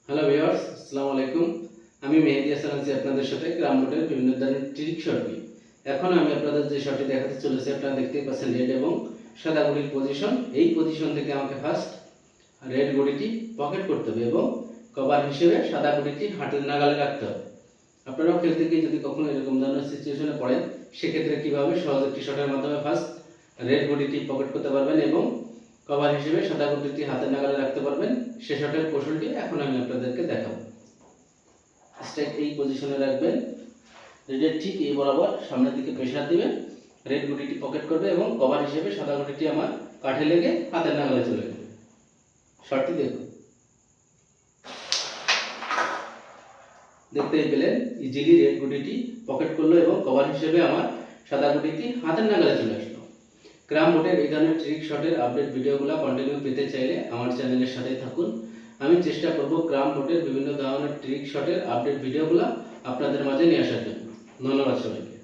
Hello viewers, আসসালামু আলাইকুম। আমি মেহেদি হাসান আছি আপনাদের সাথে গ্রাম বোর্ডের বিভিন্ন ধরনের ট্রিক শট নিয়ে। এখন আমি আপনাদের যে শটটি দেখাতে চলেছি, আপনারা দেখতেই পাচ্ছেন রেড এবং সাদা গুটির পজিশন। এই পজিশন থেকে আমাকে ফার্স্ট রেড গুটিটি পকেট করতে হবে এবং কভার হিসেবে সাদা গুটিটি হাতের নাগালে রাখতে হবে। আপনারাও খেলতে গিয়ে যদি কখনো এরকম ধরনের সিচুয়েশনে পড়েন, সেক্ষেত্রে কীভাবে সহজ একটি শটের মাধ্যমে ফার্স্ট রেড গুটিটি পকেট করতে পারবেন এবং কভার হিসেবে সাদা গুটিটি হাতের নাগালে রাখতে পারবেন, সে শটের কৌশলটি এখন আমি আপনাদেরকে দেখাবো। স্ট্রাইক এই পজিশনে রাখবেন, রেডের ঠিক এই বরাবর সামনের দিকে প্রেসার দিবেন, রেড গুটিটি পকেট করবে এবং কভার হিসেবে সাদা গুটিটি আমার কাঠে লেগে হাতের নাগালে চলে যাবে। শটটি দেখুন, দেখতেই পেলেন ইজিলি রেড গুটিটি পকেট করলো এবং কভার হিসেবে আমার সাদা গুটিটি হাতের নাগালে চলে আসলো। গ্রাম বোর্ডের এই ধরনের ট্রিক শটের আপডেট ভিডিওগুলো কন্টিনিউ পেতে চাইলে আমার চ্যানেলের সাথেই থাকুন। আমি চেষ্টা করব গ্রাম বোর্ডের বিভিন্ন ধরনের ট্রিক শটের আপডেট ভিডিওগুলো আপনাদের মাঝে নিয়ে আসার জন্য। ধন্যবাদ সবাইকে।